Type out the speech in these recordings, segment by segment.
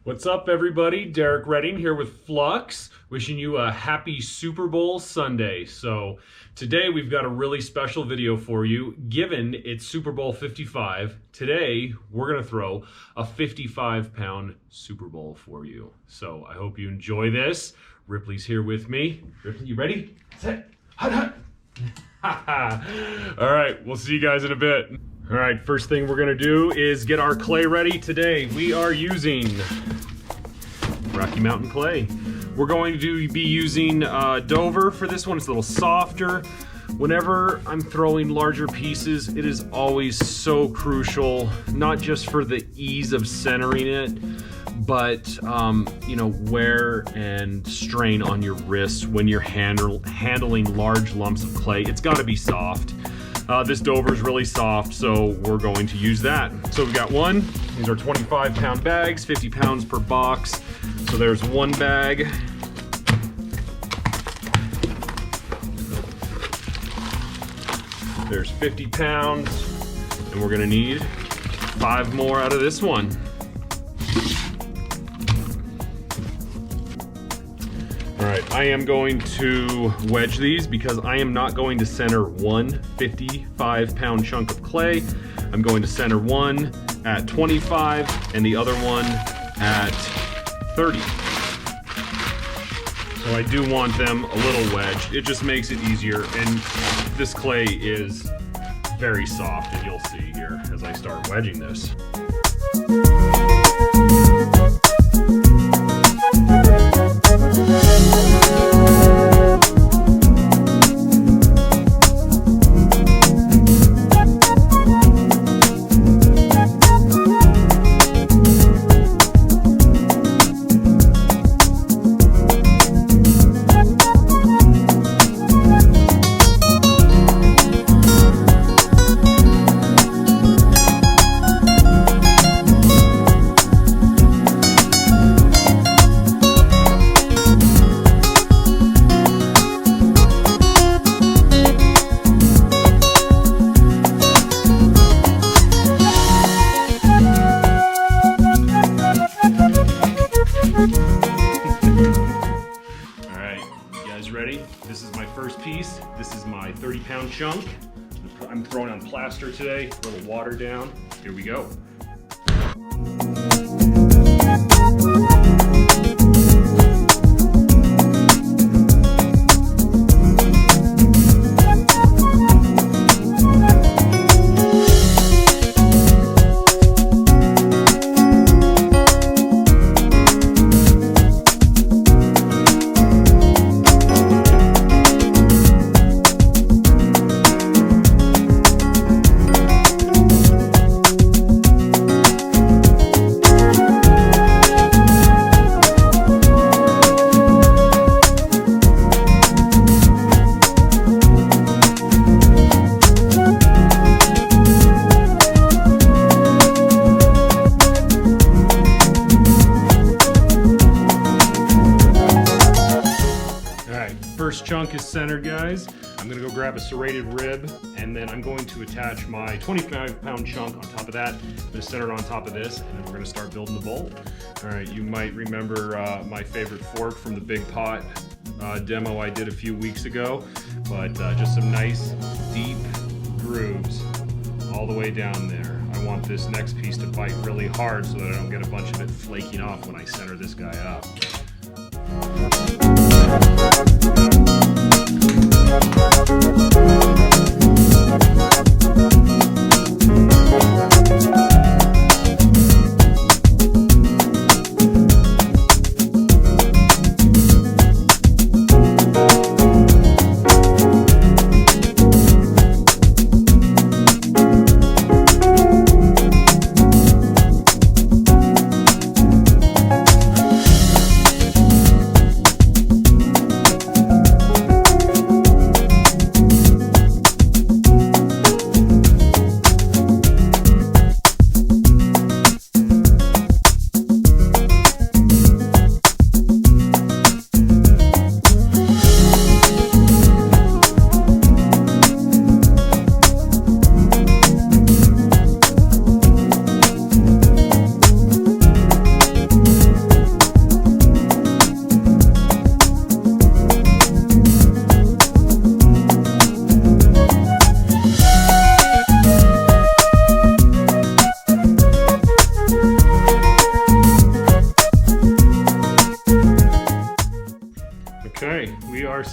What's up, everybody? Derek Redding here with Flux, wishing you a happy Super Bowl Sunday. So today we've got a really special video for you. Given it's Super Bowl 55, today we're going to throw a 55-pound Super Bowl for you. So I hope you enjoy this. Ripley's here with me. Ripley, you ready? Set. Hut, hut. All right, we'll see you guys in a bit. All right, first thing we're gonna do is get our clay ready. Today we are using Rocky Mountain clay. We're going to be using Dover for this one. It's a little softer. Whenever I'm throwing larger pieces, it is always so crucial, not just for the ease of centering it, but you know, wear and strain on your wrists when you're handling large lumps of clay. It's got to be soft. This Dover is really soft, so we're going to use that. So we've got one. These are 25-pound bags, 50 pounds per box. So there's one bag. There's 50 pounds, and we're gonna need 5 more out of this one. All right, I am going to wedge these because I am not going to center one 55-pound chunk of clay. I'm going to center one at 25 and the other one at 30. So I do want them a little wedged. It just makes it easier, and this clay is very soft, and you'll see here as I start wedging this. Ready? This is my first piece. This is my 30-pound chunk. I'm throwing on plaster today, a little water down. Here we go. First chunk is centered, guys. I'm gonna go grab a serrated rib, and then I'm going to attach my 25-pound chunk on top of that. I'm gonna center it on top of this, and then we're gonna start building the bowl. All right, you might remember my favorite fork from the Big Pot demo I did a few weeks ago, but just some nice deep grooves all the way down there. I want this next piece to bite really hard so that I don't get a bunch of it flaking off when I center this guy up.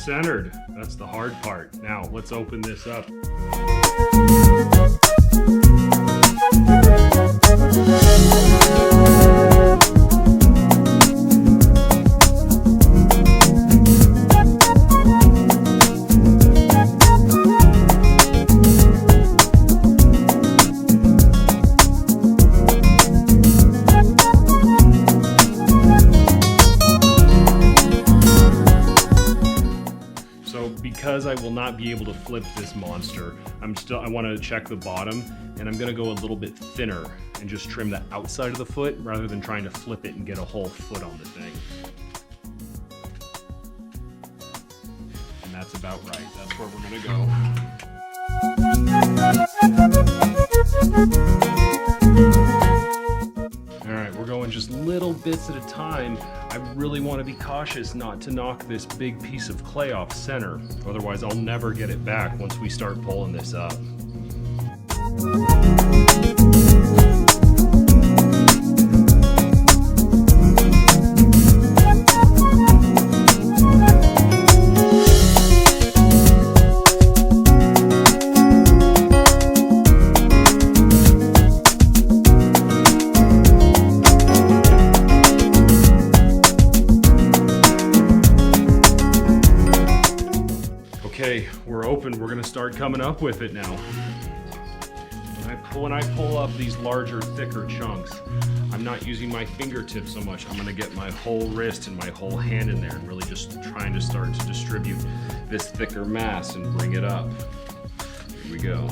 centered. That's the hard part. Now let's open this up. Because I will not be able to flip this monster, I want to check the bottom, and I'm going to go a little bit thinner and just trim the outside of the foot rather than trying to flip it and get a whole foot on the thing. And that's about right. That's where we're going to go. Alright, we're going just little bits at a time. I really want to be cautious not to knock this big piece of clay off center, otherwise I'll never get it back once we start pulling this up. Okay, we're open. We're gonna start coming up with it now. When I pull up these larger, thicker chunks, I'm not using my fingertips so much. I'm gonna get my whole wrist and my whole hand in there and really just trying to start to distribute this thicker mass and bring it up. Here we go.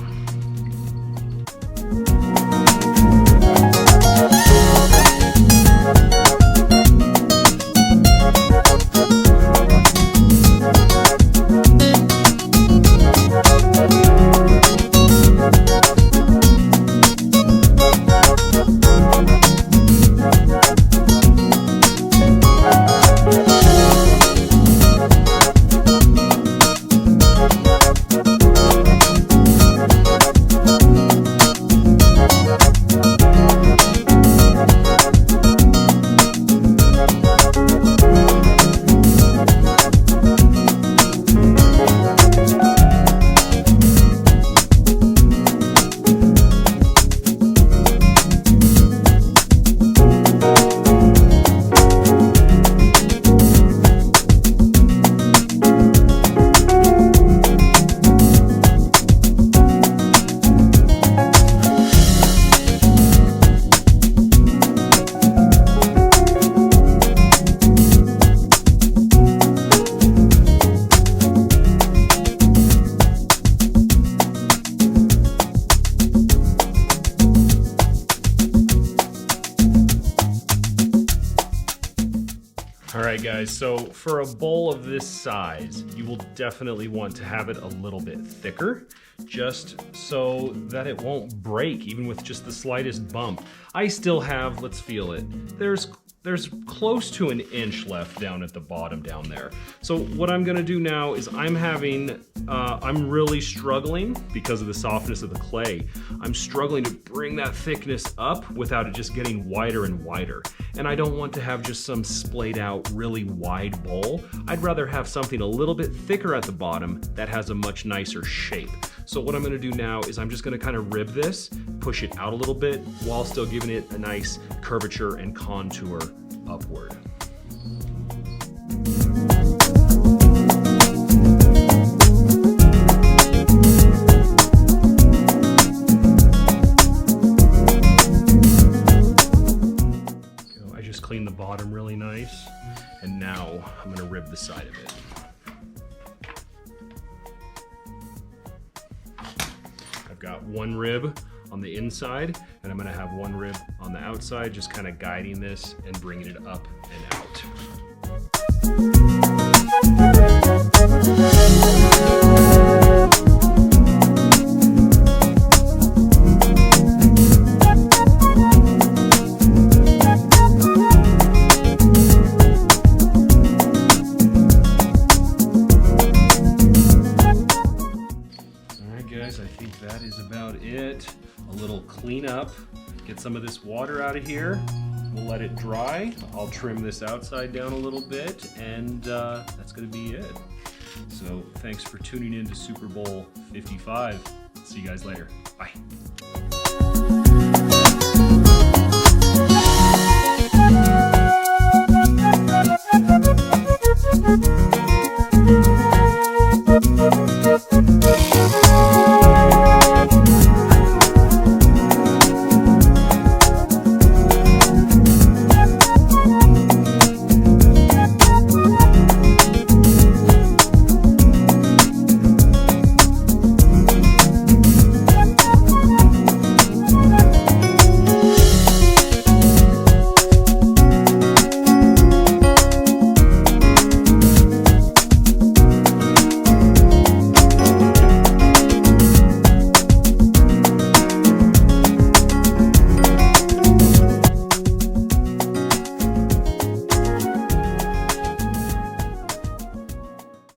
Alright guys, so for a bowl of this size, you will definitely want to have it a little bit thicker, just so that it won't break, even with just the slightest bump. I still have, let's feel it, there's close to an inch left down at the bottom down there. So what I'm gonna do now is I'm really struggling because of the softness of the clay. I'm struggling to bring that thickness up without it just getting wider and wider. And I don't want to have just some splayed out, really wide bowl. I'd rather have something a little bit thicker at the bottom that has a much nicer shape. So what I'm gonna do now is I'm just gonna kind of rib this, push it out a little bit while still giving it a nice curvature and contour upward. I just cleaned the bottom really nice, and now I'm gonna rib the side of it. I've got one rib on the inside, and I'm gonna have one rib on the outside, just kind of guiding this and bringing it up and out. I think that is about it. A little cleanup, get some of this water out of here. We'll let it dry. I'll trim this outside down a little bit, and that's gonna be it. So thanks for tuning in to Super Bowl 55. See you guys later. Bye.